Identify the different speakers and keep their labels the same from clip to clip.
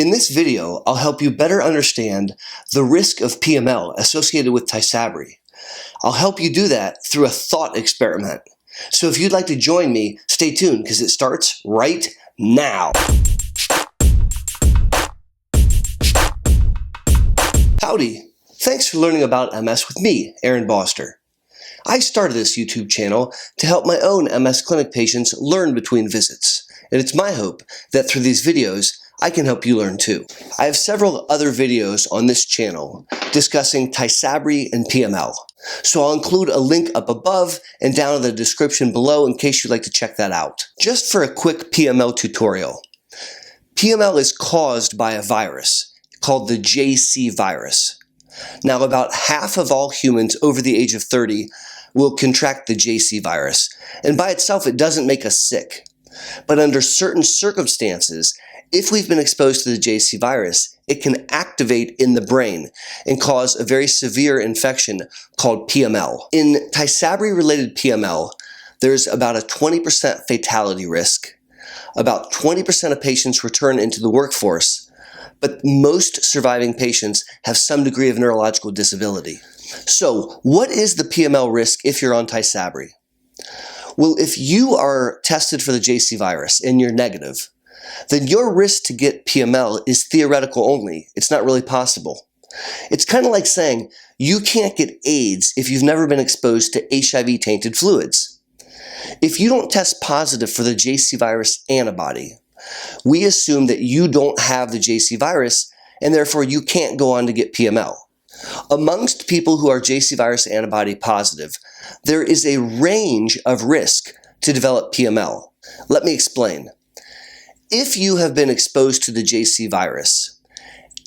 Speaker 1: In this video, I'll help you better understand the risk of PML associated with Tysabri. I'll help you do that through a thought experiment. So if you'd like to join me, stay tuned because it starts right now. Howdy! Thanks for learning about MS with me, Boster. I started this YouTube channel to help my own MS clinic patients learn between visits, and it's my hope that through these videos, I can help you learn too. I have several other videos on this channel discussing Tysabri and PML, so I'll include a link up above and down in the description below in case you'd like to check that out. Just for a quick PML tutorial. PML is caused by a virus called the JC virus. Now, about half of all humans over the age of 30 will contract the JC virus, and by itself it doesn't make us sick. But under certain circumstances, if we've been exposed to the JC virus, it can activate in the brain and cause a very severe infection called PML. In Tysabri-related PML, there's about a 20% fatality risk. About 20% of patients return into the workforce, but most surviving patients have some degree of neurological disability. So, what is the PML risk if you're on Tysabri? Well, if you are tested for the JC virus and you're negative, then your risk to get PML is theoretical only. It's not really possible. It's kind of like saying you can't get AIDS if you've never been exposed to HIV-tainted fluids. If you don't test positive for the JC virus antibody, we assume that you don't have the JC virus and therefore you can't go on to get PML. Amongst people who are JC virus antibody positive, there is a range of risk to develop PML. Let me explain. If you have been exposed to the JC virus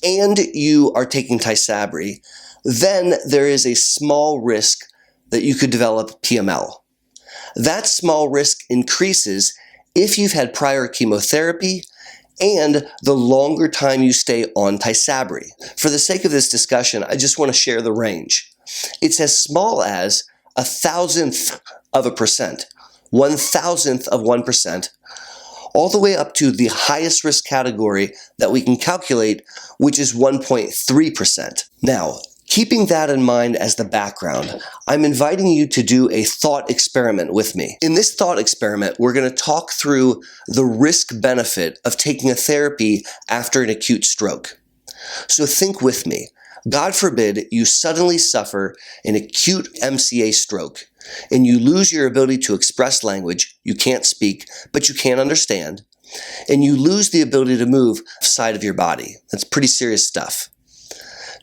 Speaker 1: and you are taking Tysabri, then there is a small risk that you could develop PML. That small risk increases if you've had prior chemotherapy and the longer time you stay on Tysabri. For the sake of this discussion, I just want to share the range. It's as small as 1,000th of a percent, 1,000th of 1%, all the way up to the highest risk category that we can calculate, which is 1.3%. Now, keeping that in mind as the background, I'm inviting you to do a thought experiment with me. In this thought experiment, we're going to talk through the risk-benefit of taking a therapy after an acute stroke. So think with me. God forbid you suddenly suffer an acute MCA stroke and you lose your ability to express language. You can't speak, but you can understand, and you lose the ability to move side of your body. That's pretty serious stuff.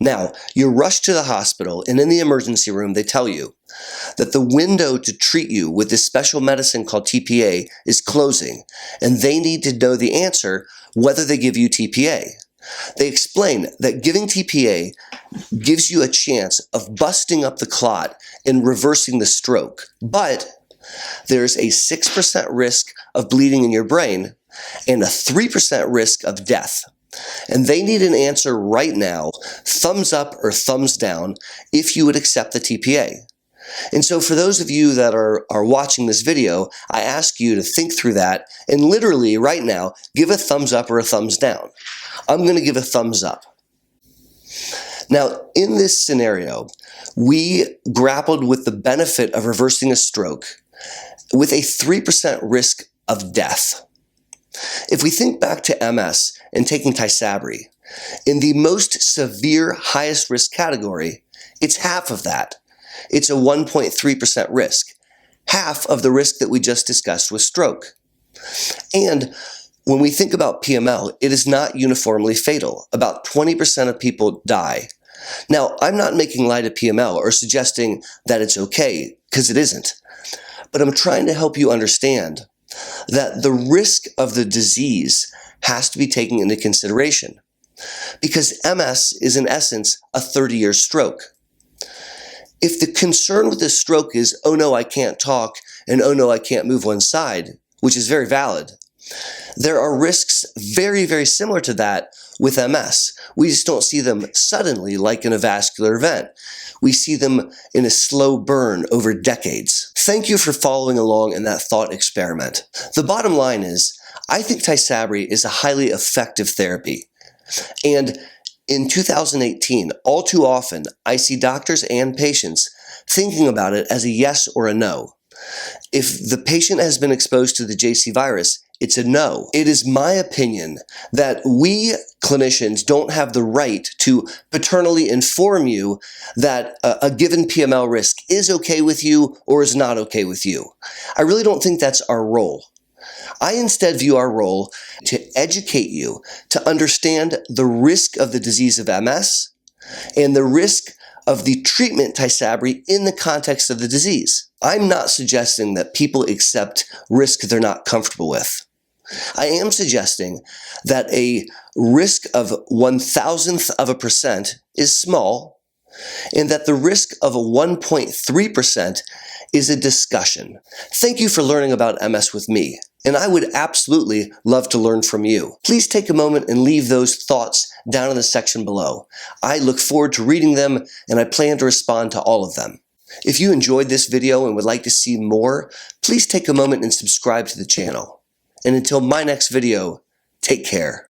Speaker 1: Now, you're rushed to the hospital, and in the emergency room, they tell you that the window to treat you with this special medicine called TPA is closing, and they need to know the answer whether they give you TPA. They explain that giving TPA gives you a chance of busting up the clot and reversing the stroke, but there's a 6% risk of bleeding in your brain and a 3% risk of death. And they need an answer right now, thumbs up or thumbs down, if you would accept the TPA. And so for those of you that are watching this video, I ask you to think through that and literally right now, give a thumbs up or a thumbs down. I'm going to give a thumbs up. Now, in this scenario, we grappled with the benefit of reversing a stroke with a 3% risk of death. If we think back to MS and taking Tysabri, in the most severe highest risk category, it's half of that. It's a 1.3% risk, half of the risk that we just discussed with stroke. And when we think about PML, it is not uniformly fatal. About 20% of people die. Now, I'm not making light of PML or suggesting that it's okay, because it isn't. But I'm trying to help you understand that the risk of the disease has to be taken into consideration, because MS is in essence a 30-year stroke. If the concern with this stroke is, oh no, I can't talk, and oh no, I can't move one side, which is very valid, there are risks very, very similar to that with MS. We just don't see them suddenly like in a vascular event. We see them in a slow burn over decades. Thank you for following along in that thought experiment. The bottom line is, I think Tysabri is a highly effective therapy. And in 2018, all too often, I see doctors and patients thinking about it as a yes or a no. If the patient has been exposed to the JC virus, it's a no. It is my opinion that we clinicians don't have the right to paternally inform you that a given PML risk is okay with you or is not okay with you. I really don't think that's our role. I instead view our role to educate you to understand the risk of the disease of MS and the risk of the treatment Tysabri in the context of the disease. I'm not suggesting that people accept risk they're not comfortable with. I am suggesting that a risk of 1,000% is small, and that the risk of a 1.3% is a discussion. Thank you for learning about MS with me, and I would absolutely love to learn from you. Please take a moment and leave those thoughts down in the section below. I look forward to reading them, and I plan to respond to all of them. If you enjoyed this video and would like to see more, please take a moment and subscribe to the channel. And until my next video, take care.